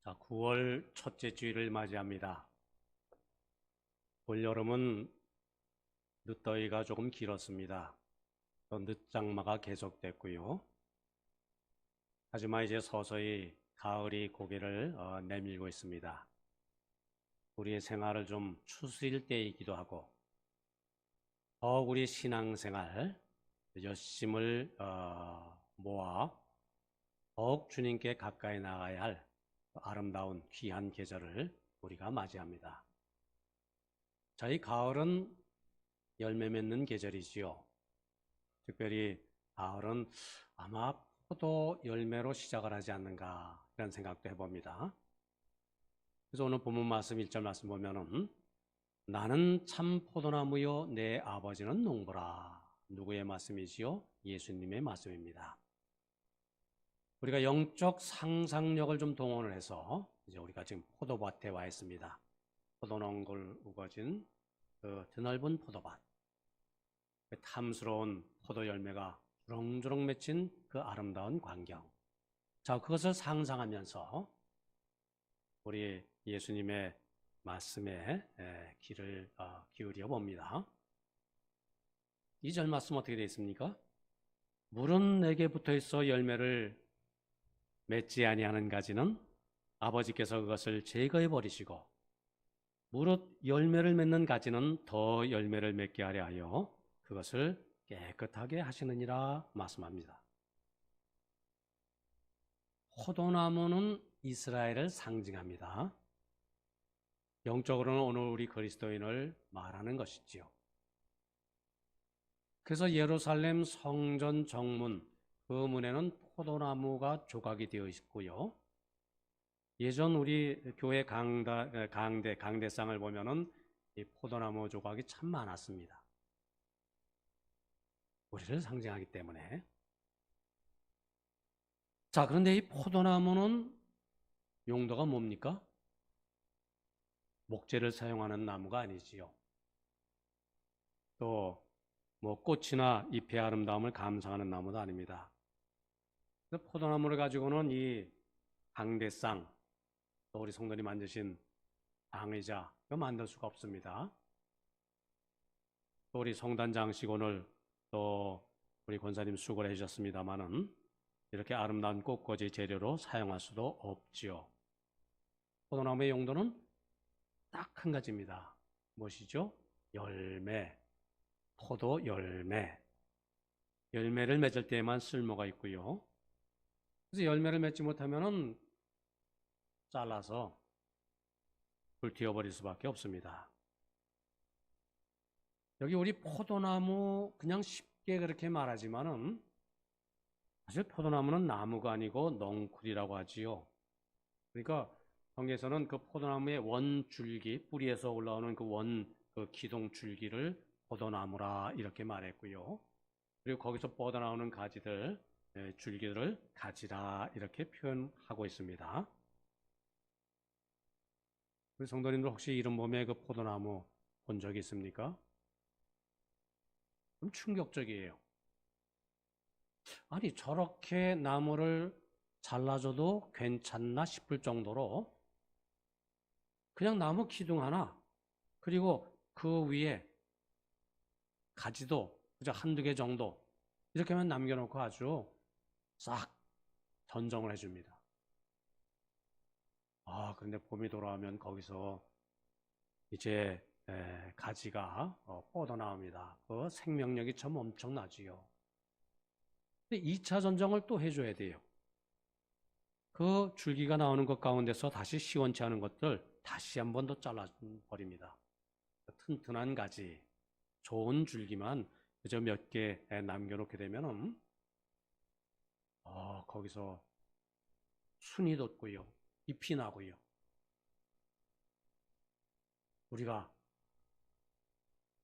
자, 9월 첫째 주일을 맞이합니다. 올여름은 늦더위가 조금 길었습니다. 또 늦장마가 계속됐고요. 하지만 이제 서서히 가을이 고개를 내밀고 있습니다. 우리의 생활을 좀 추스릴 때이기도 하고 더욱 우리 신앙생활 열심을 모아 더욱 주님께 가까이 나가야 할 아름다운 귀한 계절을 우리가 맞이합니다. 자, 이 가을은 열매 맺는 계절이지요. 특별히 가을은 아마 포도 열매로 시작을 하지 않는가 이런 생각도 해봅니다. 그래서 오늘 본문 말씀 1절 말씀 보면은 나는 참 포도나무요 내 아버지는 농부라. 누구의 말씀이지요? 예수님의 말씀입니다. 우리가 영적 상상력을 좀 동원을 해서 이제 우리가 지금 포도밭에 와 있습니다. 포도농을 우거진 그 드넓은 포도밭, 그 탐스러운 포도 열매가 주렁주렁 맺힌 그 아름다운 광경. 자, 그것을 상상하면서 우리 예수님의 말씀에 귀를 기울여 봅니다. 2절 말씀 어떻게 되어 있습니까? 물은 내게 붙어 있어 열매를 맺지 아니하는 가지는 아버지께서 그것을 제거해 버리시고 무릇 열매를 맺는 가지는 더 열매를 맺게 하려 하여 그것을 깨끗하게 하시느니라 말씀합니다. 포도나무는 이스라엘을 상징합니다. 영적으로는 오늘 우리 그리스도인을 말하는 것이지요. 그래서 예루살렘 성전 정문 그 문에는 포도나무가 조각이 되어 있고요. 예전 우리 교회 강대상을 보면은 이 포도나무 조각이 참 많았습니다. 우리를 상징하기 때문에. 자, 그런데 이 포도나무는 용도가 뭡니까? 목재를 사용하는 나무가 아니지요. 또 뭐 꽃이나 잎의 아름다움을 감상하는 나무도 아닙니다. 포도나무를 가지고는 이 강대상, 또 우리 성도님 만드신 방의자, 이거 만들 수가 없습니다. 또 우리 성단 장식 오늘 또 우리 권사님 수고를 해주셨습니다만은 이렇게 아름다운 꽃꽂이 재료로 사용할 수도 없지요. 포도나무의 용도는 딱 한 가지입니다. 무엇이죠? 열매, 포도 열매. 열매를 맺을 때에만 쓸모가 있고요. 그래서 열매를 맺지 못하면은 잘라서 불태워버릴 수밖에 없습니다. 여기 우리 포도나무 그냥 쉽게 그렇게 말하지만은 사실 포도나무는 나무가 아니고 넝쿨이라고 하지요. 그러니까 성경에서는 그 포도나무의 원줄기, 뿌리에서 올라오는 그 기둥 줄기를 포도나무라 이렇게 말했고요. 그리고 거기서 뻗어나오는 가지들, 줄기를 가지라 이렇게 표현하고 있습니다. 우리 성도님들 혹시 이런 봄에 그 포도나무 본 적이 있습니까? 좀 충격적이에요. 아니, 저렇게 나무를 잘라줘도 괜찮나 싶을 정도로 그냥 나무 기둥 하나, 그리고 그 위에 가지도 그저 한두 개 정도 이렇게만 남겨놓고 아주 싹 전정을 해줍니다. 그런데 봄이 돌아오면 거기서 이제 가지가 뻗어나옵니다. 그 생명력이 참 엄청나지요. 근데 2차 전정을 또 해줘야 돼요. 그 줄기가 나오는 것 가운데서 다시 시원치 않은 것들 다시 한 번 더 잘라버립니다. 튼튼한 가지, 좋은 줄기만 그저 몇 개 남겨놓게 되면은 거기서 순이 돋고요, 잎이 나고요. 우리가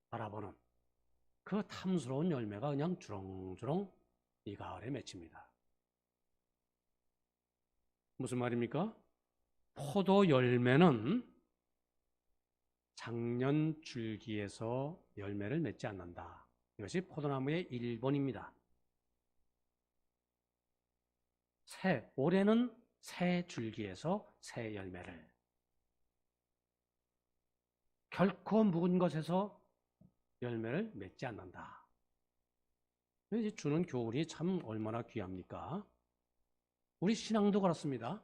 바라보는 그 탐스러운 열매가 그냥 주렁주렁 이 가을에 맺힙니다. 무슨 말입니까? 포도 열매는 작년 줄기에서 열매를 맺지 않는다. 이것이 포도나무의 일본입니다. 올해는 새 줄기에서 새 열매를, 결코 묵은 것에서 열매를 맺지 않는다. 이제 주는 교훈이 참 얼마나 귀합니까? 우리 신앙도 그렇습니다.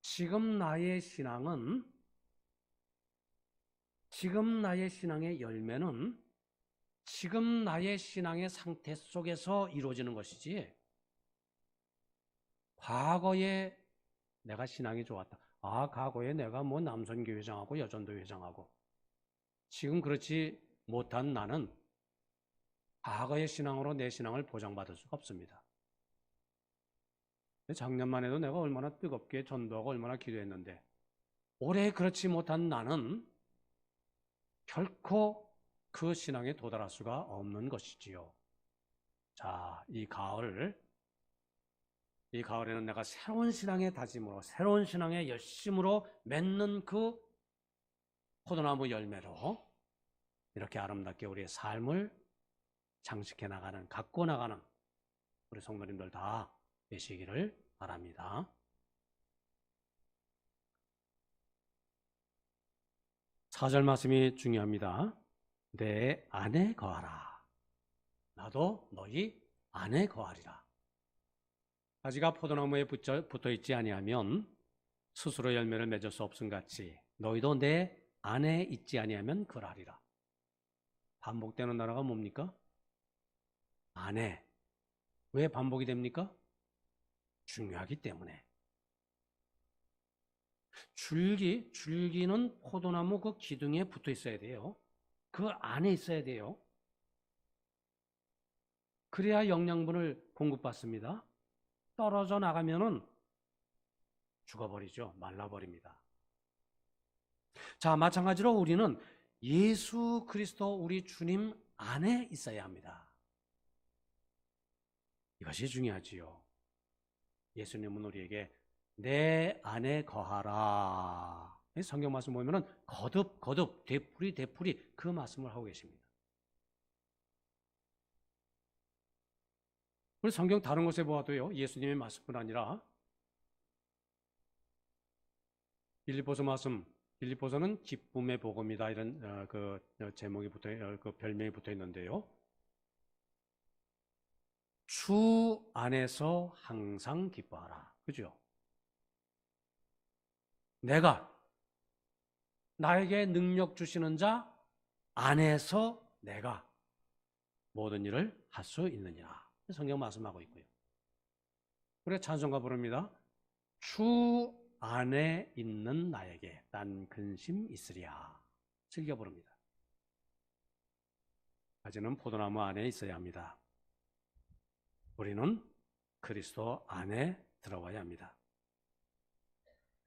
지금 나의 신앙의 열매는 지금 나의 신앙의 상태 속에서 이루어지는 것이지, 과거에 내가 신앙이 좋았다. 과거에 내가 뭐 남선교 회장하고 여전도 회장하고 지금 그렇지 못한 나는 과거의 신앙으로 내 신앙을 보장받을 수가 없습니다. 작년만 해도 내가 얼마나 뜨겁게 전도하고 얼마나 기도했는데, 올해 그렇지 못한 나는 결코 그 신앙에 도달할 수가 없는 것이지요. 자, 이 가을에는 내가 새로운 신앙의 다짐으로, 새로운 신앙의 열심으로 맺는 그 포도나무 열매로 이렇게 아름답게 우리의 삶을 장식해 나가는, 가꿔 나가는 우리 성도님들 다 되시기를 바랍니다. 4절 말씀이 중요합니다. 내 안에 거하라. 나도 너희 안에 거하리라. 가지가 포도나무에 붙어 있지 아니하면 스스로 열매를 맺을 수 없음 같이 너희도 내 안에 있지 아니하면 그러하리라. 반복되는 단어가 뭡니까? 안에. 왜 반복이 됩니까? 중요하기 때문에. 줄기는 포도나무 그 기둥에 붙어 있어야 돼요. 그 안에 있어야 돼요. 그래야 영양분을 공급받습니다. 떨어져 나가면은 죽어버리죠. 말라버립니다. 자, 마찬가지로 우리는 예수 그리스도 우리 주님 안에 있어야 합니다. 이것이 중요하지요. 예수님은 우리에게 내 안에 거하라. 성경 말씀 보면은 거듭, 되풀이 그 말씀을 하고 계십니다. 우리 성경 다른 곳에 보아도요, 예수님의 말씀뿐 아니라 빌립보서 말씀, 빌립보서는 기쁨의 복음이다, 이런 그 제목이 그 별명이 붙어 있는데요. 주 안에서 항상 기뻐하라. 그죠? 나에게 능력 주시는 자 안에서 내가 모든 일을 할 수 있느니라. 성경 말씀하고 있고요. 우리가 찬송가 부릅니다. 주 안에 있는 나에게 딴 근심 있으랴. 즐겨 부릅니다. 가지는 포도나무 안에 있어야 합니다. 우리는 그리스도 안에 들어와야 합니다.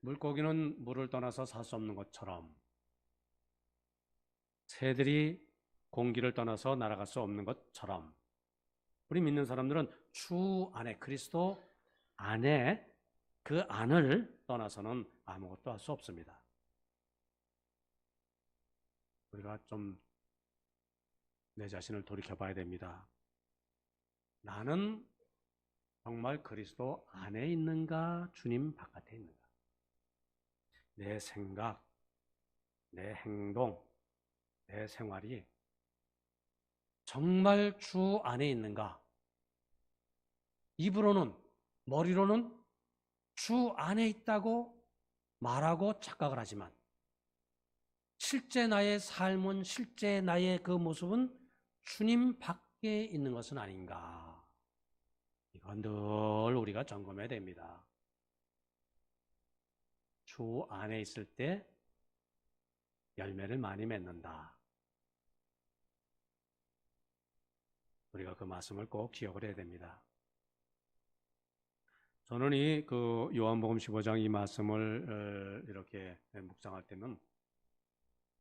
물고기는 물을 떠나서 살 수 없는 것처럼 새들이 공기를 떠나서 날아갈 수 없는 것처럼 우리 믿는 사람들은 주 안에, 그리스도 안에, 그 안을 떠나서는 아무것도 할 수 없습니다. 우리가 좀 내 자신을 돌이켜봐야 됩니다. 나는 정말 그리스도 안에 있는가, 주님 바깥에 있는가? 내 생각, 내 행동, 내 생활이 정말 주 안에 있는가? 입으로는, 머리로는 주 안에 있다고 말하고 착각을 하지만 실제 나의 삶은, 실제 나의 그 모습은 주님 밖에 있는 것은 아닌가? 이건 늘 우리가 점검해야 됩니다. 주 안에 있을 때 열매를 많이 맺는다. 우리가 그 말씀을 꼭 기억을 해야 됩니다. 저는 이 그 요한복음 15장 이 말씀을 이렇게 묵상할 때는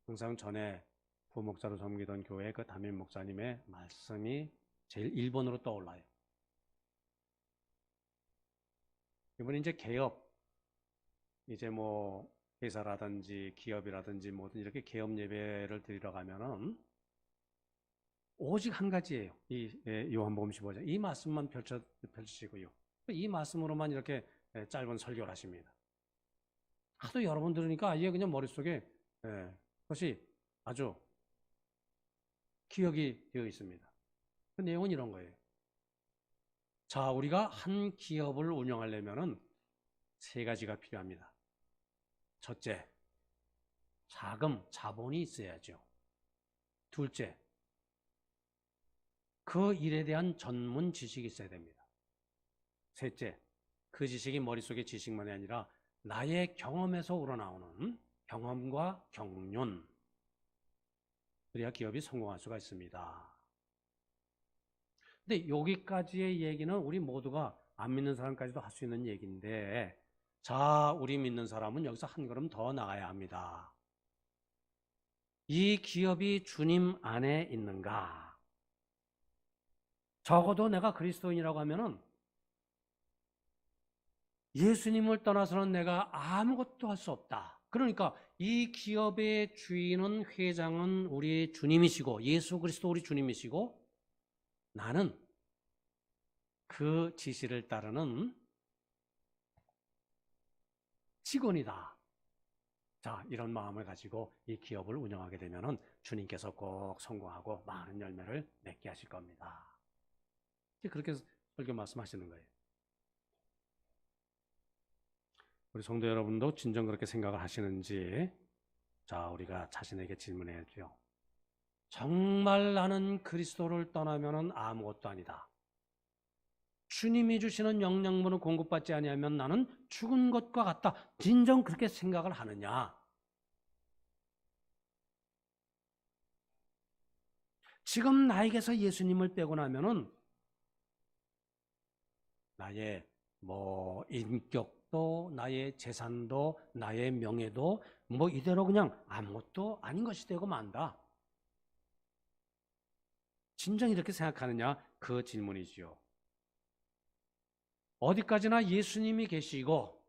항상 전에 부목사로 섬기던 교회 그 담임 목사님의 말씀이 제일 1번으로 떠올라요. 이번에 이제 개업, 이제 뭐 회사라든지 기업이라든지 뭐든 이렇게 개업 예배를 드리러 가면은 오직 한 가지예요. 이 요한복음 15장 이 말씀만 펼치시고요. 이 말씀으로만 이렇게 짧은 설교를 하십니다. 하도 여러 번 들으니까 아예 그냥 머릿속에 그것이 아주 기억이 되어 있습니다. 그 내용은 이런 거예요. 자, 우리가 한 기업을 운영하려면은 세 가지가 필요합니다. 첫째, 자금, 자본이 있어야죠. 둘째, 그 일에 대한 전문 지식이 있어야 됩니다. 셋째, 그 지식이 머릿속의 지식만이 아니라 나의 경험에서 우러나오는 경험과 경륜, 그래야 기업이 성공할 수가 있습니다. 근데 여기까지의 얘기는 우리 모두가 안 믿는 사람까지도 할 수 있는 얘기인데, 자, 우리 믿는 사람은 여기서 한 걸음 더 나가야 합니다. 이 기업이 주님 안에 있는가? 적어도 내가 그리스도인이라고 하면은 예수님을 떠나서는 내가 아무것도 할 수 없다. 그러니까 이 기업의 주인은, 회장은 우리 주님이시고, 예수 그리스도 우리 주님이시고, 나는 그 지시를 따르는 직원이다. 자, 이런 마음을 가지고 이 기업을 운영하게 되면은 주님께서 꼭 성공하고 많은 열매를 맺게 하실 겁니다. 그렇게 설교 말씀하시는 거예요. 우리 성도 여러분도 진정 그렇게 생각을 하시는지, 자, 우리가 자신에게 질문해야죠. 정말 나는 그리스도를 떠나면은 아무것도 아니다. 주님이 주시는 영양분을 공급받지 아니하면 나는 죽은 것과 같다. 진정 그렇게 생각을 하느냐? 지금 나에게서 예수님을 빼고 나면은 나의 인격도, 나의 재산도, 나의 명예도 이대로 그냥 아무것도 아닌 것이 되고 만다. 진정 이렇게 생각하느냐? 그 질문이지요. 어디까지나 예수님이 계시고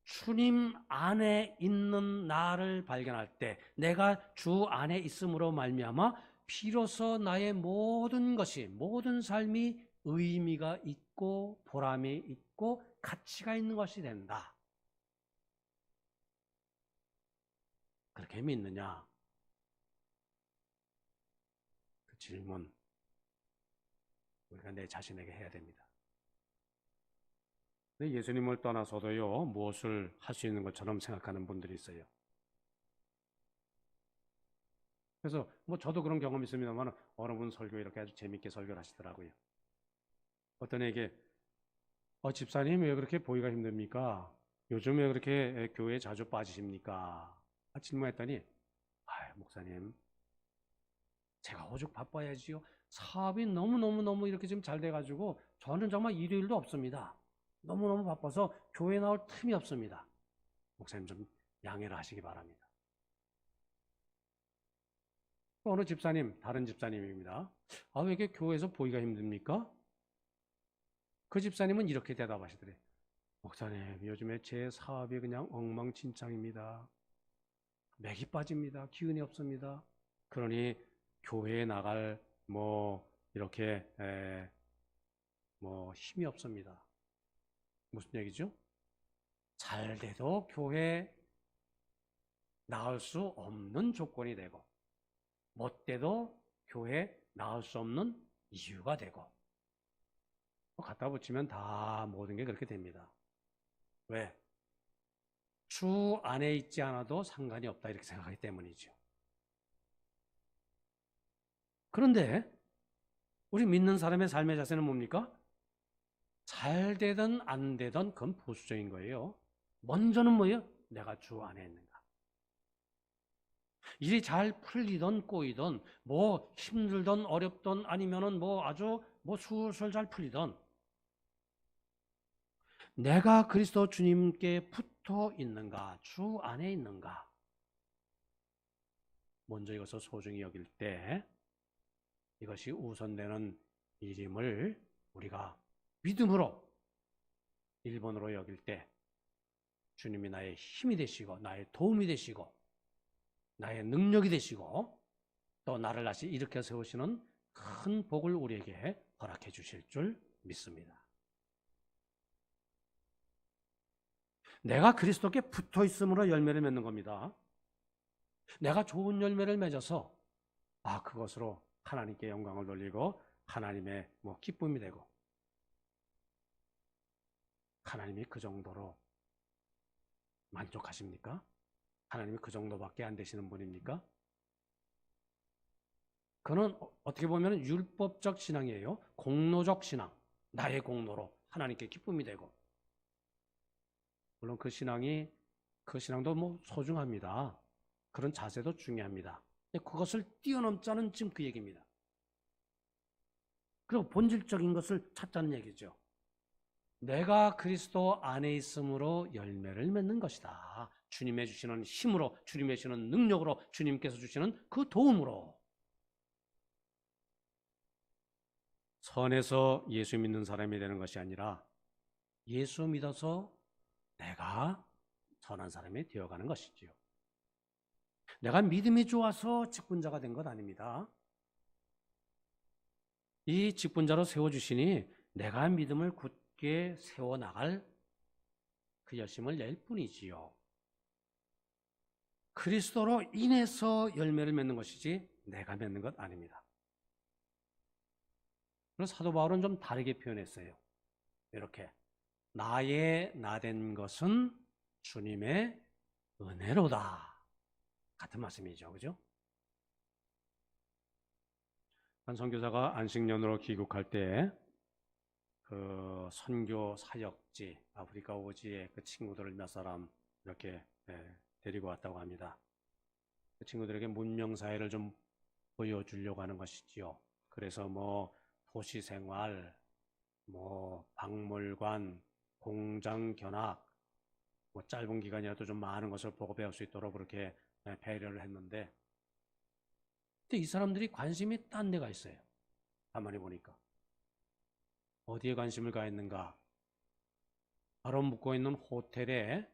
주님 안에 있는 나를 발견할 때, 내가 주 안에 있음으로 말미암아 비로소 나의 모든 것이, 모든 삶이 의미가 있고 보람이 있고 가치가 있는 것이 된다. 그렇게 믿느냐? 그 질문 우리가 내 자신에게 해야 됩니다. 예수님을 떠나서도요, 무엇을 할 수 있는 것처럼 생각하는 분들이 있어요. 그래서 저도 그런 경험이 있습니다만, 어느 분 설교 이렇게 아주 재밌게 설교를 하시더라고요. 어떤 에게 집사님 왜 그렇게 보기가 힘듭니까? 요즘 왜 그렇게 교회에 자주 빠지십니까? 질문했더니, 목사님, 제가 오죽 바빠야지요. 사업이 너무너무 이렇게 지금 잘 돼가지고 저는 정말 일요일도 없습니다. 너무너무 바빠서 교회 나올 틈이 없습니다. 목사님 좀 양해를 하시기 바랍니다. 어느 집사님, 다른 집사님입니다. 왜 이렇게 교회에서 보기가 힘듭니까? 그 집사님은 이렇게 대답하시더래요. 목사님, 요즘에 제 사업이 그냥 엉망진창입니다. 맥이 빠집니다. 기운이 없습니다. 그러니 교회에 나갈 이렇게 힘이 없습니다. 무슨 얘기죠? 잘 돼도 교회 나올 수 없는 조건이 되고, 못 돼도 교회 나올 수 없는 이유가 되고, 갖다 붙이면 다 모든 게 그렇게 됩니다. 왜? 주 안에 있지 않아도 상관이 없다 이렇게 생각하기 때문이죠. 그런데 우리 믿는 사람의 삶의 자세는 뭡니까? 잘 되든 안 되든 그건 보수적인 거예요. 먼저는 뭐예요? 내가 주 안에 있는가. 일이 잘 풀리든 꼬이든, 힘들든 어렵든 아니면은 아주 술술 잘 풀리든, 내가 그리스도 주님께 붙어 있는가, 주 안에 있는가. 먼저 이것을 소중히 여길 때 이것이 우선되는 일임을 우리가 믿음으로 1번으로 여길 때 주님이 나의 힘이 되시고 나의 도움이 되시고 나의 능력이 되시고 또 나를 다시 일으켜 세우시는 큰 복을 우리에게 허락해 주실 줄 믿습니다. 내가 그리스도께 붙어 있음으로 열매를 맺는 겁니다. 내가 좋은 열매를 맺어서 그것으로 하나님께 영광을 돌리고 하나님의 기쁨이 되고, 하나님이 그 정도로 만족하십니까? 하나님이 그 정도밖에 안 되시는 분입니까? 그는 어떻게 보면 율법적 신앙이에요. 공로적 신앙. 나의 공로로 하나님께 기쁨이 되고. 물론 그 신앙도 소중합니다. 그런 자세도 중요합니다. 근데 그것을 뛰어넘자는 지금 그 얘기입니다. 그리고 본질적인 것을 찾자는 얘기죠. 내가 그리스도 안에 있음으로 열매를 맺는 것이다. 주님의 주시는 힘으로, 주님의 주시는 능력으로, 주님께서 주시는 그 도움으로. 선에서 예수 믿는 사람이 되는 것이 아니라 예수 믿어서 내가 선한 사람이 되어가는 것이지요. 내가 믿음이 좋아서 직분자가 된 것 아닙니다. 이 직분자로 세워주시니 내가 믿음을 굳게 세워나갈 그 열심을 낼 뿐이지요. 그리스도로 인해서 열매를 맺는 것이지 내가 맺는 것 아닙니다. 그래서 사도 바울은 좀 다르게 표현했어요. 이렇게 나의 나된 것은 주님의 은혜로다. 같은 말씀이죠. 그죠? 한 선교사가 안식년으로 귀국할 때 그 선교 사역지 아프리카 오지에 그 친구들을 몇 사람 이렇게 데리고 왔다고 합니다. 그 친구들에게 문명 사회를 좀 보여주려고 하는 것이지요. 그래서 도시 생활, 박물관, 공장 견학, 짧은 기간이라도 좀 많은 것을 보고 배울 수 있도록 그렇게 배려를 했는데, 근데 이 사람들이 관심이 딴 데가 있어요. 가만히 보니까. 어디에 관심을 가했는가? 바로 묵고 있는 호텔에,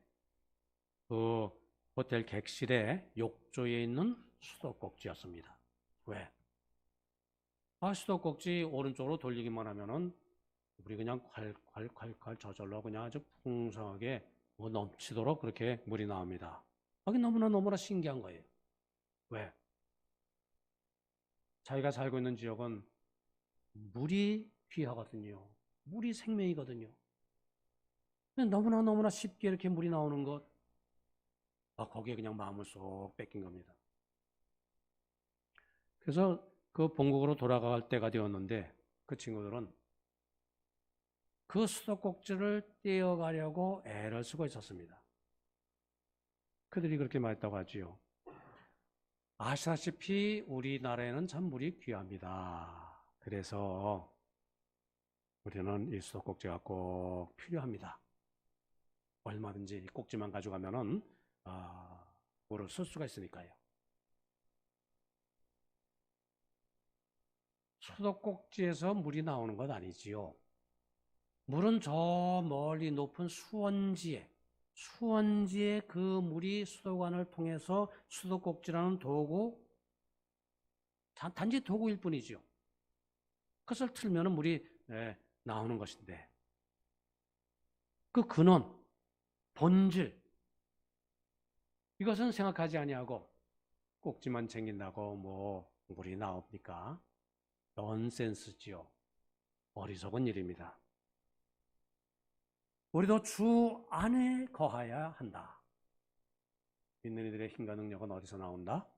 그 호텔 객실에 욕조에 있는 수도꼭지였습니다. 왜? 수도꼭지 오른쪽으로 돌리기만 하면은 물이 그냥 콸콸콸콸 저절로 그냥 아주 풍성하게 넘치도록 그렇게 물이 나옵니다. 그게 너무나 신기한 거예요. 왜? 자기가 살고 있는 지역은 물이 귀하거든요. 물이 생명이거든요. 너무나 쉽게 이렇게 물이 나오는 것, 거기에 그냥 마음을 쏙 뺏긴 겁니다. 그래서 그 본국으로 돌아갈 때가 되었는데 그 친구들은 그 수도꼭지를 떼어가려고 애를 쓰고 있었습니다. 그들이 그렇게 말했다고 하지요. 아시다시피 우리나라에는 참 물이 귀합니다. 그래서 우리는 이 수도꼭지가 꼭 필요합니다. 얼마든지 이 꼭지만 가져가면은 물을 쓸 수가 있으니까요. 수도꼭지에서 물이 나오는 것 아니지요. 물은 저 멀리 높은 수원지에 그 물이 수도관을 통해서 수도꼭지라는 도구, 단지 도구일 뿐이죠. 그것을 틀면 물이 나오는 것인데, 그 근원, 본질, 이것은 생각하지 아니하고 꼭지만 챙긴다고 물이 나옵니까? 넌센스지요. 어리석은 일입니다. 우리도 주 안에 거하여야 한다. 믿는 이들의 힘과 능력은 어디서 나온다?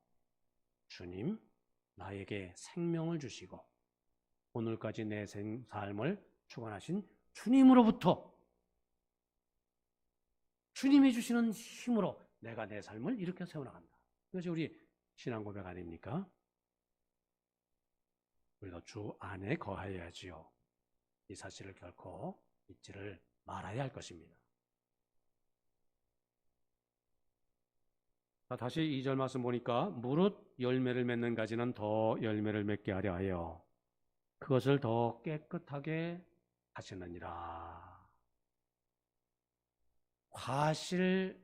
주님, 나에게 생명을 주시고 오늘까지 내 삶을 주관하신 주님으로부터, 주님이 주시는 힘으로 내가 내 삶을 이렇게 세워나간다. 이것이 우리 신앙 고백 아닙니까? 우리도 주 안에 거하여야지요. 이 사실을 결코 잊지를 말아야 할 것입니다. 다시 2절 말씀 보니까 무릇 열매를 맺는 가지는 더 열매를 맺게 하려 하여 그것을 더 깨끗하게 하시느니라. 과실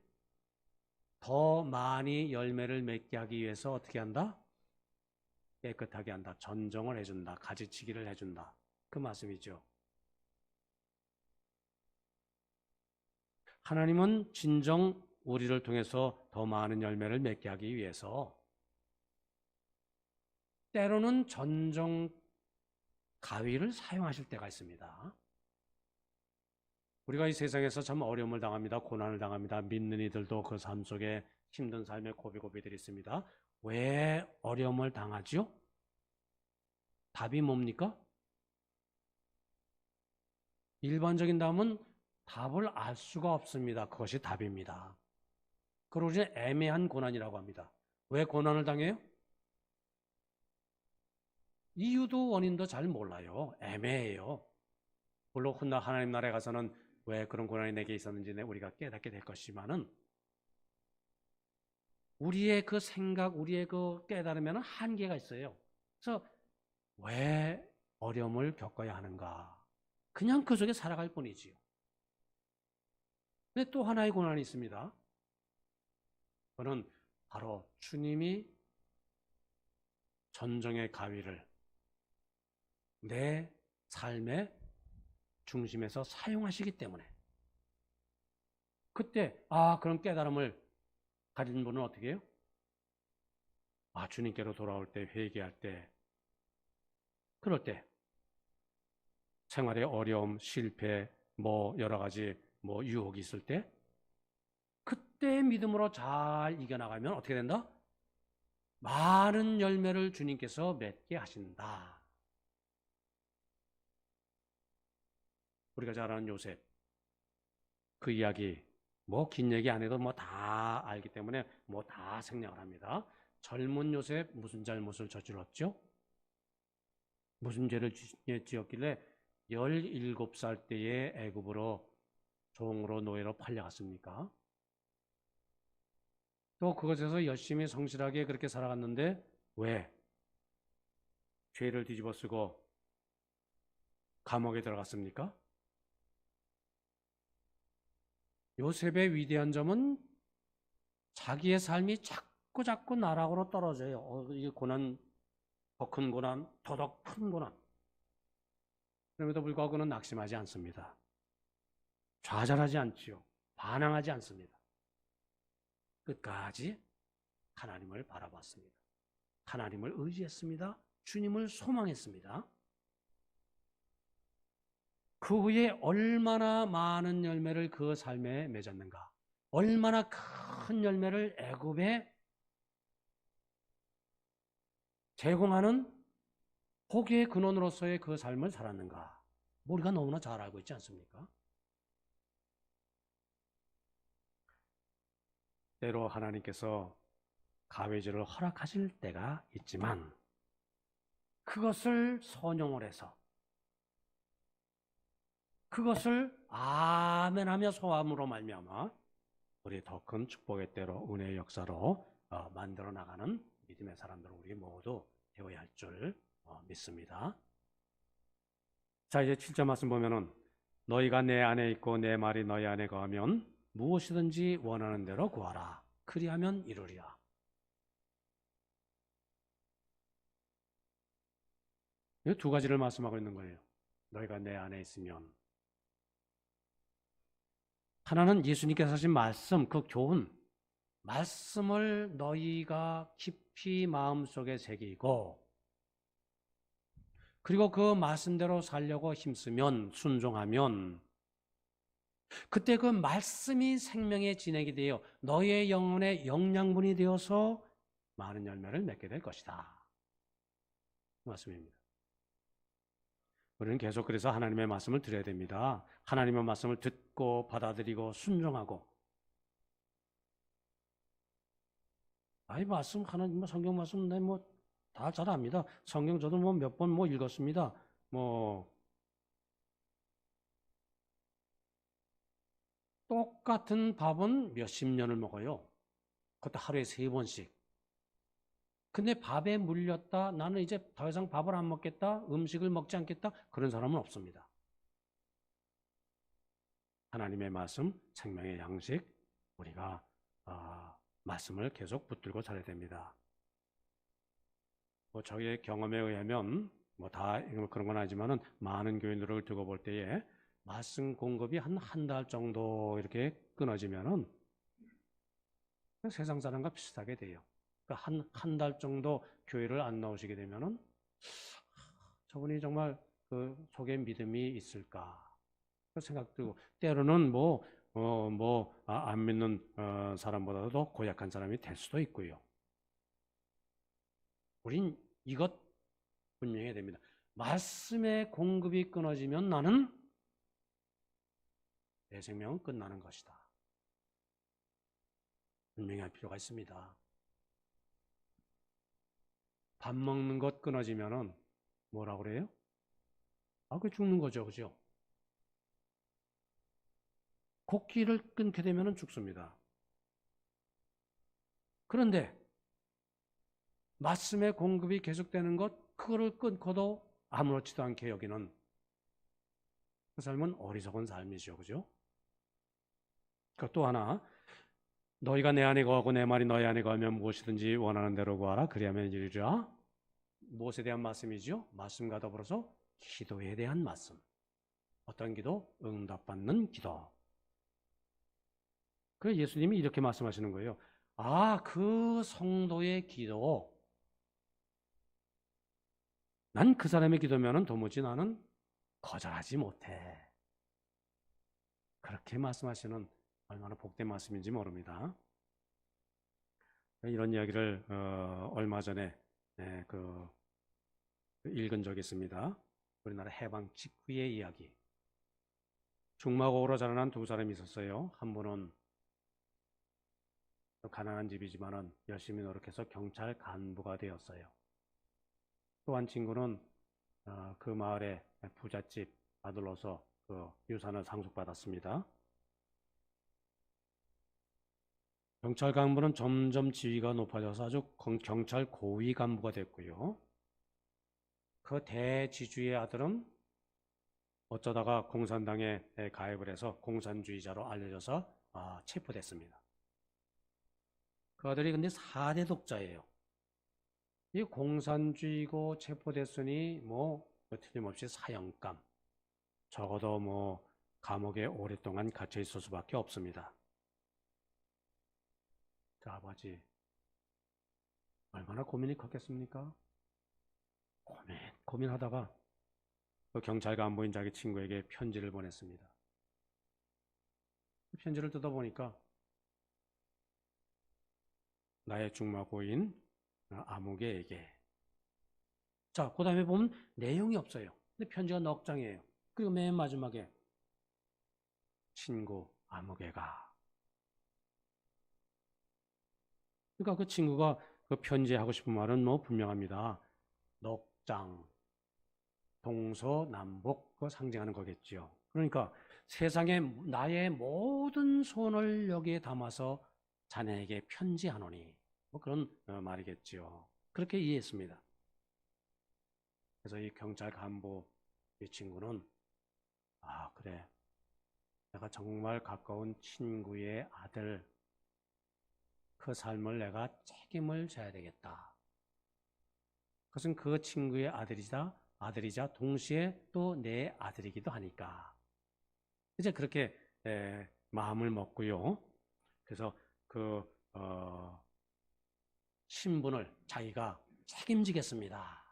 더 많이 열매를 맺게 하기 위해서 어떻게 한다? 깨끗하게 한다. 전정을 해준다. 가지치기를 해준다. 그 말씀이죠. 하나님은 진정 우리를 통해서 더 많은 열매를 맺게 하기 위해서 때로는 전정 가위를 사용하실 때가 있습니다. 우리가 이 세상에서 참 어려움을 당합니다. 고난을 당합니다. 믿는 이들도 그 삶 속에 힘든 삶의 고비고비들이 있습니다. 왜 어려움을 당하지요? 답이 뭡니까? 일반적인 답은 답을 알 수가 없습니다. 그것이 답입니다. 그걸 우리는 애매한 고난이라고 합니다. 왜 고난을 당해요? 이유도 원인도 잘 몰라요. 애매해요. 물론 훗날 하나님 나라에 가서는 왜 그런 고난이 내게 있었는지 우리가 깨닫게 될 것이지만은 우리의 그 생각, 우리의 그 깨달으면 한계가 있어요. 그래서 왜 어려움을 겪어야 하는가? 그냥 그 속에 살아갈 뿐이지요. 근데 또 하나의 고난이 있습니다. 그거는 바로 주님이 전정의 가위를 내 삶의 중심에서 사용하시기 때문에 그때 그런 깨달음을 가진 분은 어떻게 해요? 주님께로 돌아올 때, 회개할 때, 그럴 때 생활의 어려움, 실패, 여러 가지 유혹이 있을 때 그때 믿음으로 잘 이겨나가면 어떻게 된다? 많은 열매를 주님께서 맺게 하신다. 우리가 잘 아는 요셉, 그 이야기 긴 얘기 안 해도 다 알기 때문에 다 생략을 합니다. 젊은 요셉 무슨 잘못을 저질렀죠? 무슨 죄를 지었길래 17살 때에 애굽으로 종으로 노예로 팔려갔습니까? 또 그것에서 열심히 성실하게 그렇게 살아갔는데 왜? 죄를 뒤집어 쓰고 감옥에 들어갔습니까? 요셉의 위대한 점은 자기의 삶이 자꾸 나락으로 떨어져요. 이게 고난, 더 큰 고난, 더더 큰 고난. 그럼에도 불구하고 그는 낙심하지 않습니다. 좌절하지 않지요. 반항하지 않습니다. 끝까지 하나님을 바라봤습니다. 하나님을 의지했습니다. 주님을 소망했습니다. 그 후에 얼마나 많은 열매를 그 삶에 맺었는가. 얼마나 큰 열매를 애굽에 제공하는 복의 근원으로서의 그 삶을 살았는가. 우리가 너무나 잘 알고 있지 않습니까? 때로 하나님께서 가외제를 허락하실 때가 있지만 그것을 선용을 해서 그것을 아멘하며 소함으로 말미암아 우리 더 큰 축복의 때로 은혜의 역사로 만들어 나가는 믿음의 사람들을 우리 모두 되어야 할 줄 믿습니다. 자, 이제 7절 말씀 보면은 너희가 내 안에 있고 내 말이 너희 안에 거하면 무엇이든지 원하는 대로 구하라. 그리하면 이루리라. 이 두 가지를 말씀하고 있는 거예요. 너희가 내 안에 있으면. 하나는 예수님께서 하신 말씀, 그 교훈, 말씀을 너희가 깊이 마음속에 새기고 그리고 그 말씀대로 살려고 힘쓰면, 순종하면 그때 그 말씀이 생명의 진액이 되어 너희의 영혼의 영양분이 되어서 많은 열매를 맺게 될 것이다. 그 말씀입니다. 우리는 계속 그래서 하나님의 말씀을 들어야 됩니다. 하나님의 말씀을 듣고 받아들이고 순종하고 말씀 하나님 성경 말씀 다 잘 압니다. 성경 저도 몇 번 읽었습니다. 똑같은 밥은 몇십 년을 먹어요. 그것도 하루에 3번씩. 근데 밥에 물렸다. 나는 이제 더 이상 밥을 안 먹겠다. 음식을 먹지 않겠다. 그런 사람은 없습니다. 하나님의 말씀, 생명의 양식, 우리가 말씀을 계속 붙들고 살아야 됩니다. 저희의 경험에 의하면 다 그런 건 아니지만은 많은 교인들을 두고 볼 때에 말씀 공급이 한 달 정도 이렇게 끊어지면은 세상 사람과 비슷하게 돼요. 그러니까 한 달 정도 교회를 안 나오시게 되면은 저분이 정말 그 속에 믿음이 있을까? 그 생각 들고 때로는 안 믿는 사람보다도 고약한 사람이 될 수도 있고요. 우린 이것 분명해야 됩니다. 말씀의 공급이 끊어지면 나는 내 생명은 끝나는 것이다. 분명히 할 필요가 있습니다. 밥 먹는 것 끊어지면은 뭐라 그래요? 그 죽는 거죠, 그죠? 곡기를 끊게 되면은 죽습니다. 그런데 말씀의 공급이 계속되는 것, 그거를 끊고도 아무렇지도 않게 여기는 그 삶은 어리석은 삶이죠, 그죠? 또 하나, 너희가 내 안에 거하고 내 말이 너희 안에 거하면 무엇이든지 원하는 대로 구하라. 그리하면 이루리라. 무엇에 대한 말씀이죠? 말씀과 더불어서 기도에 대한 말씀. 어떤 기도? 응답받는 기도. 그래서 예수님이 이렇게 말씀하시는 거예요. 그 성도의 기도. 난 그 사람의 기도면은 도무지 나는 거절하지 못해. 그렇게 말씀하시는 얼마나 복된 말씀인지 모릅니다. 이런 이야기를 얼마 전에 읽은 적이 있습니다. 우리나라 해방 직후의 이야기. 중마고로 자라난 두 사람이 있었어요. 한 분은 가난한 집이지만은 열심히 노력해서 경찰 간부가 되었어요. 또 한 친구는 그 마을의 부잣집 아들로서 그 유산을 상속받았습니다. 경찰 간부는 점점 지위가 높아져서 아주 경찰 고위 간부가 됐고요. 그 대지주의 아들은 어쩌다가 공산당에 가입을 해서 공산주의자로 알려져서 체포됐습니다. 그 아들이 근데 4대 독자예요. 이 공산주의고 체포됐으니 틀림없이 사형감, 적어도 감옥에 오랫동안 갇혀 있을 수밖에 없습니다. 그 아버지 얼마나 고민이 컸겠습니까? 고민하다가 그 경찰 간부인 자기 친구에게 편지를 보냈습니다. 그 편지를 뜯어보니까 나의 중마고인 아무개에게. 자, 그 다음에 보면 내용이 없어요. 근데 편지가 넉 장이에요. 그리고 맨 마지막에 친구 아무개가. 그러니까 그 친구가 그 편지에 하고 싶은 말은 분명합니다. 넉 장, 동서남북 그 상징하는 거겠죠. 그러니까 세상에 나의 모든 소원을 여기에 담아서 자네에게 편지하노니 그런 말이겠죠. 그렇게 이해했습니다. 그래서 이 경찰 간부 이 친구는 그래, 내가 정말 가까운 친구의 아들, 그 삶을 내가 책임을 져야 되겠다. 그것은 그 친구의 아들이자 동시에 또 내 아들이기도 하니까 이제 그렇게 마음을 먹고요. 그래서 그 신분을 자기가 책임지겠습니다.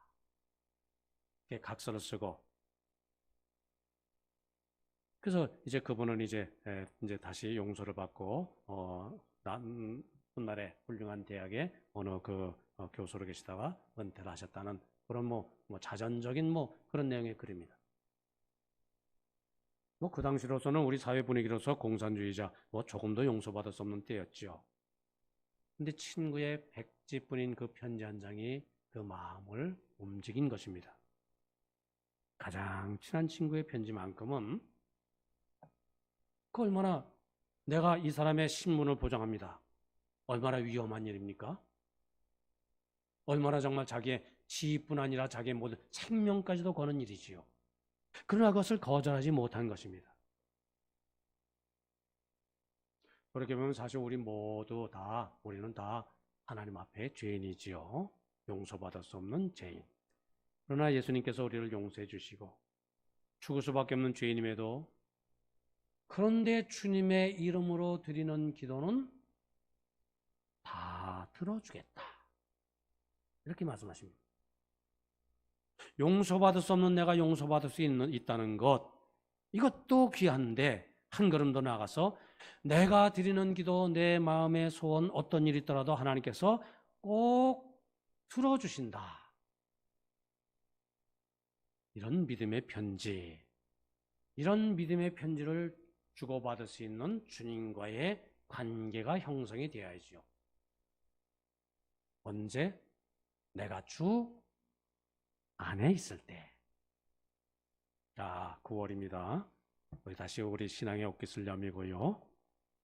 이렇게 각서를 쓰고 그래서 이제 그분은 이제 다시 용서를 받고 훗날에 훌륭한 대학의 어느 교수로 계시다가 은퇴를 하셨다는 그런 자전적인 그런 내용의 글입니다. 그 당시로서는 우리 사회 분위기로서 공산주의자 조금도 용서받을 수 없는 때였죠. 근데 친구의 백지뿐인 그 편지 한 장이 그 마음을 움직인 것입니다. 가장 친한 친구의 편지만큼은 얼마나 내가 이 사람의 신문을 보장합니다. 얼마나 위험한 일입니까? 얼마나 정말 자기의 지위뿐 아니라 자기의 모든 생명까지도 거는 일이지요. 그러나 그것을 거절하지 못한 것입니다. 그렇게 보면 사실 우리는 다 하나님 앞에 죄인이지요. 용서받을 수 없는 죄인. 그러나 예수님께서 우리를 용서해 주시고 죽을 수밖에 없는 죄인임에도 그런데 주님의 이름으로 드리는 기도는 다 들어주겠다. 이렇게 말씀하십니다. 용서받을 수 없는 내가 용서받을 수 있다는 것, 이것도 귀한데 한 걸음 더 나아가서 내가 드리는 기도, 내 마음의 소원, 어떤 일이 있더라도 하나님께서 꼭 들어주신다. 이런 믿음의 편지, 이런 믿음의 편지를 주고받을 수 있는 주님과의 관계가 형성이 되어야지요. 언제? 내가 주 안에 있을 때. 자, 9월입니다. 다시 우리 신앙의 옥기슬염이고요.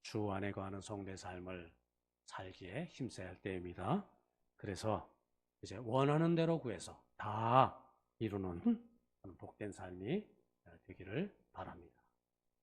주 안에 거하는 성도의 삶을 살기에 힘써야 할 때입니다. 그래서 이제 원하는 대로 구해서 다 이루는 복된 삶이 되기를 바랍니다.